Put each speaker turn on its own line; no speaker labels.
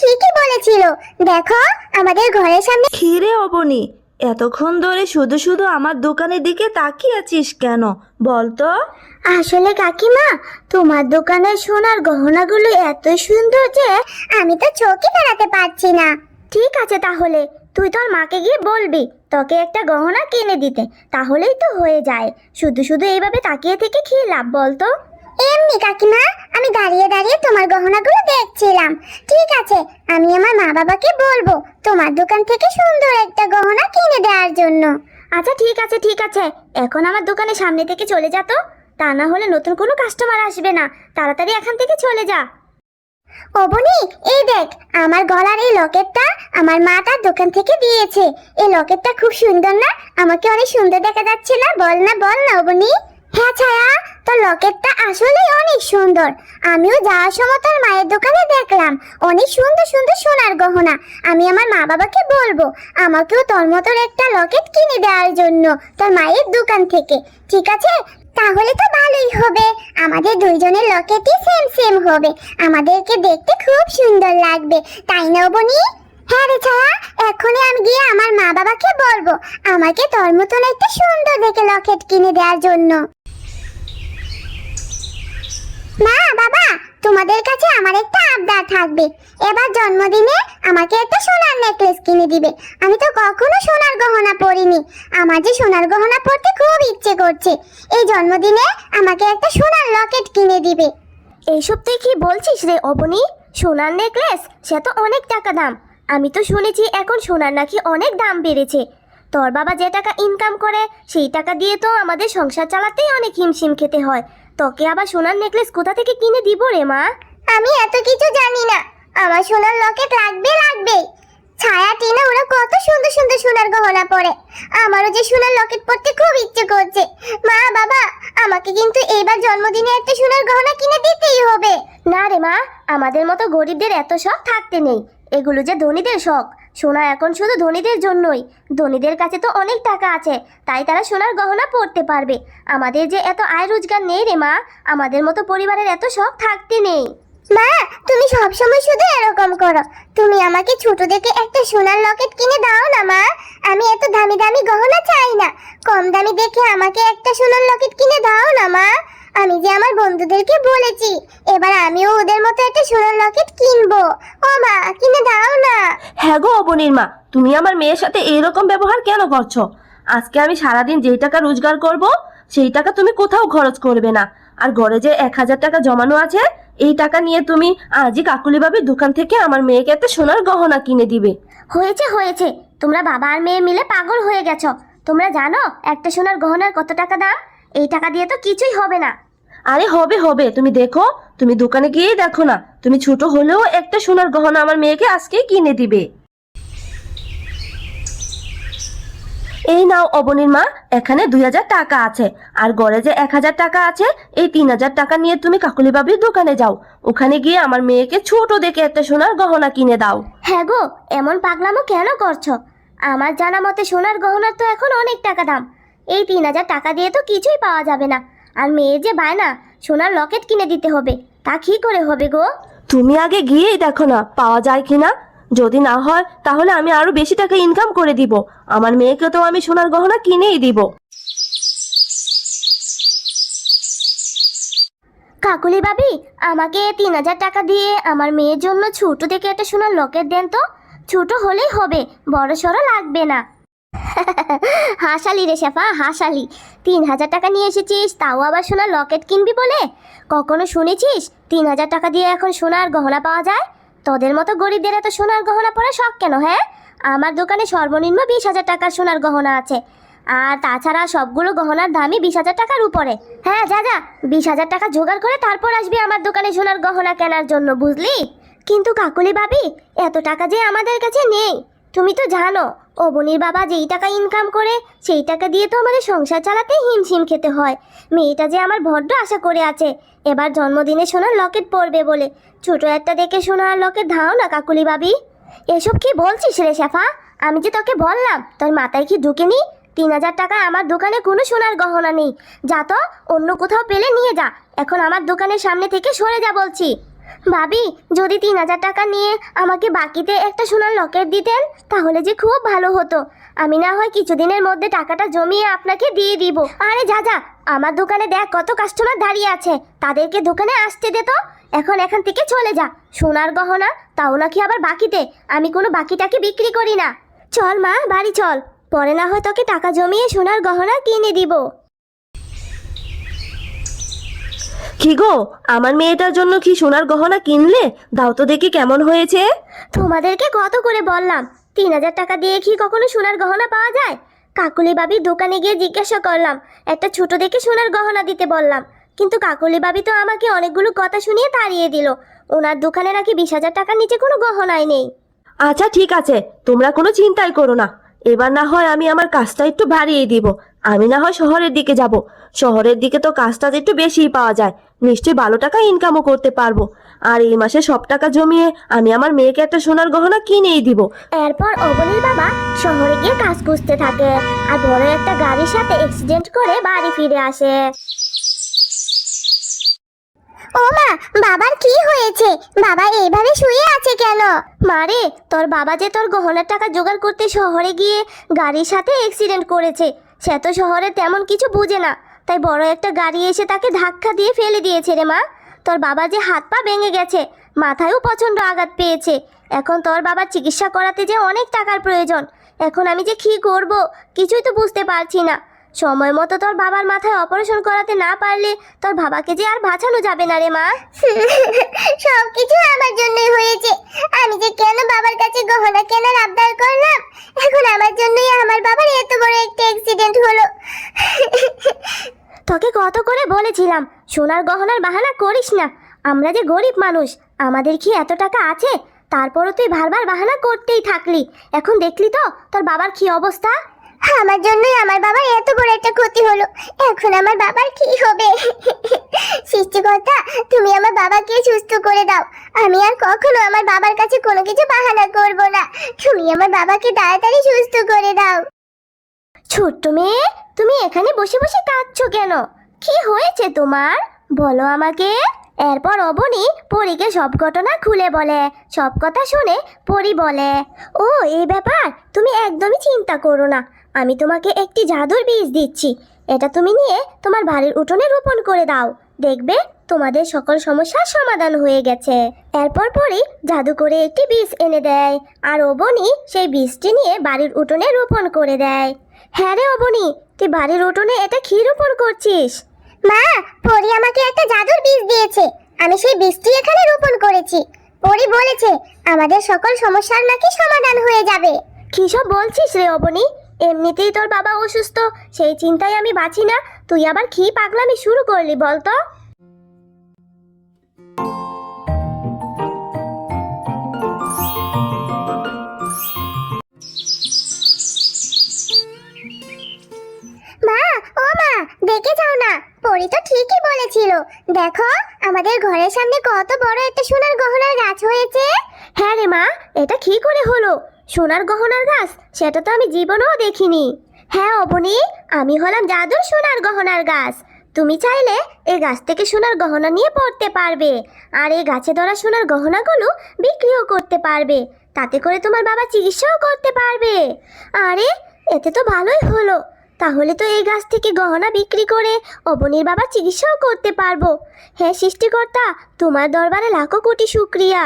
ঠিকই বলেছিল। দেখো আমাদের ঘরের সামনে।
খিরে অবনি, এতক্ষণ ধরে শুধু শুধু আমার দোকানের দিকে তাকিয়ে আছিস কেন বলতো?
আসলে কাকিমা, তোমার দোকানের সোনার গহনাগুলো এত সুন্দর যে আমি তো চোখে ফেরাতে পারছি না। ঠিক আছে, তাহলে তুই তোর মাকে গিয়ে বলবি তোকে একটা গহনা কিনে দিতে, তাহলেই তো হয়ে যায়। শুধু শুধু এইভাবে তাকিয়ে থেকে কি লাভ বলতো? এমনি কাকিমা, আমি দাঁড়িয়ে দাঁড়িয়ে তোমার গহনাগুলো দেখছিলাম। ঠিক আছে, আমি আমার মা বাবাকে বলবো তোমার দোকান থেকে সুন্দর একটা গহনা কিনে দেওয়ার জন্য। আচ্ছা ঠিক আছে ঠিক আছে, এখন আমার দোকানের সামনে থেকে চলে যা তো, তা না হলে নতুন কোনো কাস্টমার আসবে না। তাড়াতাড়ি এখান থেকে চলে যা। অবনি, এই দেখ আমার গলার এই লকেটটা আমার মা তার দোকান থেকে দিয়েছে। এই লকেটটা খুব সুন্দর না? আমাকে অনেক সুন্দর দেখা যাচ্ছে না? বল না বল না অবনি। হ্যাঁ ছায়া, তোর লকেটটা আসলেই অনেক সুন্দর। আমিও যাওয়ার সময় তোর মায়ের দোকানে দেখলাম অনেক সুন্দর সুন্দর সোনার গহনা। আমি আমার মা বাবাকে বলবো আমাকেও তোর মতন একটা লকেট কিনে দেওয়ার জন্য তোর মায়ের দোকান থেকে। ঠিক আছে, তাহলে তো ভালোই হবে। আমাদের দুইজনের লকেটই সেম সেম হবে, আমাদেরকে দেখতে খুব সুন্দর লাগবে, তাই না বনি? হ্যাঁ রে ছায়া, এখনই আমি গিয়ে আমার মা বাবাকে বলবো আমাকে তোর মতন একটা সুন্দর দেখে লকেট কিনে দেওয়ার জন্য। মা বাবা, তোমাদের কাছে আমার একটা আবদার থাকবে। এবার জন্মদিনে আমাকে একটা সোনার নেকলেস কিনে দিবে। আমি তো কখনো সোনার গহনা পরিনি, আমার যে সোনার গহনা পরতে খুব ইচ্ছে করছে। এই জন্মদিনে আমাকে একটা সোনার লকেট কিনে দিবে। এইসব তুই কি বলছিস রে অবনি? সোনার নেকলেস, সে তো অনেক টাকা দাম। আমি তো শুনেছি এখন সোনার নাকি অনেক দাম বেড়েছে। তোর বাবা যে টাকা ইনকাম করে সেই টাকা দিয়ে তো আমাদের সংসার চালাতেই অনেক হিমশিম খেতে হয়। তোকে আবার সোনার নেকলেস কোথা থেকে কিনে দিব রে মা? আমি এত কিছু জানি না, আমার সোনার লকেট লাগবে লাগবে। ছায়া টিনা ওরা কত সুন্দর সুন্দর সোনার গহনা পরে, আমারও যে সোনার লকেট পরতে খুব ইচ্ছে করছে। মা বাবা, আমাকে কিন্তু এইবার জন্মদিনে একটা সোনার গহনা কিনে দিতেই হবে। না রে মা, আমাদের মতো গরিবদের এত শখ থাকতে নেই। এগুলো যে ধনীদের শখ। সোনা এখন শুধু ধনীদের জন্যই। ধনীদের কাছে তো অনেক টাকা আছে, তাই তারা সোনার গহনা পরতে পারবে। আমাদের যে এত আয় রোজগার নেই রে মা, আমাদের মতো পরিবারের এত শখ থাকতে নেই। মা, তুমি সব সময় শুধু এরকম করো। তুমি আমাকে ছোট দেখে একটা সোনার লকেট কিনে দাও না মা। আমি এত দামি দামি গহনা চাই না, কম দামি দেখে আমাকে একটা সোনার লকেট কিনে দাও না মা। আমি যে আমার বন্ধুদেরকে বলেছি এবার আমিও ওদের মতো একটা সোনার লকেট কিনবো। ও মা, কিনে দাও না।
হ্যাঁ গো অবনির মা, তুমি আমার মেয়ের সাথে এইরকম ব্যবহার কেন করছো? আজকে আমি সারাদিন যেই টাকা রোজগার করব সেই টাকা তুমি কোথাও খরচ করবে না। আর ঘরে যে 1000 টাকা জমানো আছে, এই টাকা নিয়ে তুমি আজই কাকুলি ভাবির দোকান থেকে আমার মেয়েকে একটা সোনার গহনা কিনে দিবে।
হয়েছে হয়েছে, তোমরা বাবা আর মেয়ে মিলে পাগল হয়ে গেছো। তোমরা জানো একটা সোনার গহনার কত টাকা দাম? এই টাকা দিয়ে তো কিছুই হবে না।
আরে হবে হবে, তুমি দেখো, তুমি দোকানে গিয়েই দেখো না, তুমি ছোট হলেও একটা সোনার গহনা আমার মেয়েকে আজকেই কিনে দিবে। এই নাও অবনীর মা, এখানে 2000 টাকা আছে, আর গড়ে যে 1000 টাকা আছে, এই 3000 টাকা নিয়ে তুমি কাকুলি বাবির দোকানে যাও। ওখানে গিয়ে আমার মেয়েকে ছোট দেখে একটা সোনার গহনা কিনে দাও।
হ্যাঁ গো, এমন পাগলামো কেন করছো? আমার জানা মতে সোনার গহনার তো এখন অনেক টাকা দাম। এই 3000 টাকা দিয়ে তো কিছুই পাওয়া যাবে না। আর মেয়ের যে বায়না সোনার লকেট কিনে দিতে হবে, তা কি করে হবে গো?
তুমি আগে গিয়েই দেখো না পাওয়া যায় কিনা। যদি না হয় তাহলে আমি আরো বেশি টাকা ইনকাম করে দিব। আমার মেয়েকে তো আমি সোনার গহনা কিনেই দিব।
কাকুলি ভাবি, আমাকে 3000 টাকা দিয়ে আমার মেয়ের জন্য ছোট দেখে একটা সোনার লকেট দেন তো। ছোট হলেই হবে, বড় সড়ো লাগবে না। হাসালি রে শেফা, হাসালি। 3000 টাকা নিয়ে এসেছিস, তাও আবার সোনার লকেট কিনবি বলে? কখনো শুনেছিস 3000 টাকা দিয়ে এখন সোনার গহনা পাওয়া যায়? তোদের মতো গরিবদের এত সোনার গহনা পরা শখ কেন? হ্যাঁ, আমার দোকানে সর্বনিম্ন 20,000 টাকার সোনার গহনা আছে। আর তাছাড়া সবগুলো গহনার দামই 20,000 টাকার উপরে। হ্যাঁ যা যা, 20,000 টাকা জোগাড় করে তারপর আসবি আমার দোকানে সোনার গহনা কেনার জন্য, বুঝলি? কিন্তু কাকুলি ভাবি, এত টাকা যে আমাদের কাছে নেই। তুমি তো জানো অবনীর বাবা যেই টাকা ইনকাম করে সেই টাকা দিয়ে তো আমাদের সংসার চালাতে হিমশিম খেতে হয়। মেয়েটা যে আমার বড্ড আশা করে আছে এবার জন্মদিনে সোনার লকেট পরবে বলে। ছোট একটা দেখে সোনার লকেট দাও না কাকুলি ভাবি। এসব কি বলছিস রে শেফা? আমি যে তোকে বললাম, তোর মাথায় কি ঢুকেনি? 3000 টাকা আমার দোকানে কোনো সোনার গহনা নেই। যা তো, অন্য কোথাও পেলে নিয়ে যা। এখন আমার দোকানের সামনে থেকে সরে যা বলছি। ভাবি, যদি 3,000 টাকা নিয়ে আমাকে বাকিতে একটা সোনার লকেট দিতেন তাহলে যে খুব ভালো হতো। আমি না হয় কিছুদিনের মধ্যে টাকাটা জমিয়ে আপনাকে দিয়ে দিব। আরে যা যা, আমার দোকানে দেখ কত কাস্টমার দাঁড়িয়ে আছে, তাদেরকে দোকানে আসতে দে তো। এখন এখান থেকে চলে যা। সোনার গহনা, তাও নাকি আবার বাকিতে। আমি কোনো বাকিটাকে বিক্রি করি না। চল মা, বাড়ি চল, পরে না হয় তোকে টাকা জমিয়ে সোনার গহনা কিনে দিব।
কি গো, আমার মেয়েটার জন্য কি সোনার গহনা কিনলে? দাও তো দেখি কেমন হয়েছে।
তোমাদেরকে কত করে বললাম, 3,000 টাকা দিয়ে কি কখনো সোনার গহনা পাওয়া যায়? কাকুলি বাবির দোকানে গিয়ে জিজ্ঞাসা করলাম, একটা ছোট দেখে সোনার গহনা দিতে বললাম, কিন্তু কাকুলি বাবি তো আমাকে অনেকগুলো কথা শুনিয়ে তাড়িয়ে দিল। ওনার দোকানে নাকি 20,000 টাকার নিচে কোনো গহনাই নেই।
আচ্ছা ঠিক আছে, তোমরা কোনো চিন্তাই করো না। এবার না হয় আমি আমার কাজটা একটু বাড়িয়ে দিব। আমি না হয় শহরের দিকে যাব। শহরের দিকে তো কাজটা একটু বেশিই পাওয়া যায়, নিশ্চয়ই ভালো টাকা ইনকামও করতে পারবো। আর এই মাসে সব টাকা জমিয়ে আমি আমার মেয়েকে একটা সোনার গহনা কিনেই দিব।
এরপর অবনীর বাবা শহরে গিয়ে কাজ খুঁজতে থাকে আর বড় একটা গাড়ির সাথে অ্যাক্সিডেন্ট করে বাড়ি ফিরে আসে। ও মা, বাবার কি হয়েছে? বাবা এইভাবে শুয়ে আছে কেন? মারে, তোর বাবা যে তোর গহনার টাকা জোগাড় করতে শহরে গিয়ে গাড়ির সাথে অ্যাক্সিডেন্ট করেছে। সে তো শহরে তেমন কিছু বুঝে না, তাই বড় একটা গাড়ি এসে তাকে ধাক্কা দিয়ে ফেলে দিয়েছে রে মা। তোর বাবা যে হাত পা ভেঙে গেছে, মাথায়ও প্রচন্ড আঘাত পেয়েছে। এখন তোর বাবার চিকিৎসা করাতে যে অনেক টাকার প্রয়োজন। এখন আমি যে কি করব কিছুই তো বুঝতে পারছি না। সময় মতো তোর বাবার মাথায় অপারেশন করাতে না পারলে তোর বাবাকে যে আর বাঁচানো যাবে না রে মা। সবকিছু আমার জন্যই হয়েছে। আমি যে কেন বাবার কাছে গহনা কেনার আবদার করলাম, এখন আমার জন্যই আমার বাবার এত বড় একটা অ্যাক্সিডেন্ট হলো। তোকে কত করে বলেছিলাম সোনার গহনার বাহানা করিস না। আমরা যে গরিব মানুষ, আমাদের কি এত টাকা আছে? তারপরও তুই বারবার বাহানা করতেই থাকলি। এখন দেখলি তো তোর বাবার কি অবস্থা। আমার জন্যই আমার বাবার এত বড় একটা ক্ষতি হলো। এখন আমার বাবার কি হবে? সৃষ্টিকর্তা, তুমি আমার বাবাকে সুস্থ করে দাও। আমি আর কখনো আমার বাবার কাছে কোনো কিছু বাহানা করব না। তুমি আমার বাবাকে তাড়াতাড়ি সুস্থ করে দাও। ছোট্ট মেয়ে, তুমি এখানে বসে বসে কাঁদছো কেন? কি হয়েছে তোমার, বলো আমাকে। এরপর অবনী পরীকে সব ঘটনা খুলে বলে। সব কথা শুনে পরী বলে, ও এই ব্যাপার, তুমি একদমই চিন্তা করো না। আমি তোমাকে একটি জাদুর বীজ দিচ্ছি। এটা তুমি নিয়ে তোমার বাড়ির উঠোনে রোপণ করে দাও। দেখবে তোমাদের সকল সমস্যার সমাধান হয়ে গেছে। এরপর পরী জাদু করে একটি বীজ এনে দেয় আর অবনী সেই বীজটি নিয়ে বাড়ির উঠোনে রোপণ করে দেয়। হ্যাঁ রে অবনী, তুই বাড়ির উঠোনে এটা কি রোপণ করছিস? মা, পরী আমাকে একটা জাদুর বীজ দিয়েছে। আমি সেই বীজটি এখানে রোপণ করেছি। পরী বলেছে আমাদের সকল সমস্যার নাকি সমাধান হয়ে যাবে। কি সব বলছিস রে অবনী? এমনিতেই তোর বাবা অসুস্থ, সেই চিন্তায় আমি বাঁচি না। তুই আবার কি পাগলামি শুরু করলি বলতো? মা, ও মা, দেখে যাও না, পরী তো ঠিকই বলেছিল। দেখো আমাদের ঘরের সামনে কত বড় একটা সোনার গহনার গাছ হয়েছে। হ্যাঁ রে মা, এটা কি করে হলো? সোনার গহনার গাছ, সেটা তো আমি জীবনেও দেখিনি। হ্যাঁ অবনী, আমি হলাম জাদুর সোনার গহনার গাছ। তুমি চাইলে এই গাছ থেকে সোনার গহনা নিয়ে পড়তে পারবে আর এই গাছে ধরা সোনার গহনাগুলো বিক্রিও করতে পারবে। তাতে করে তোমার বাবা চিকিৎসাও করতে পারবে। আরে, এতে তো ভালোই হলো। তাহলে তো এই গাছ থেকে গহনা বিক্রি করে অবনীর বাবা চিকিৎসাও করতে পারবো। হ্যাঁ সৃষ্টিকর্তা, তোমার দরবারে লাখো কোটি শুকরিয়া।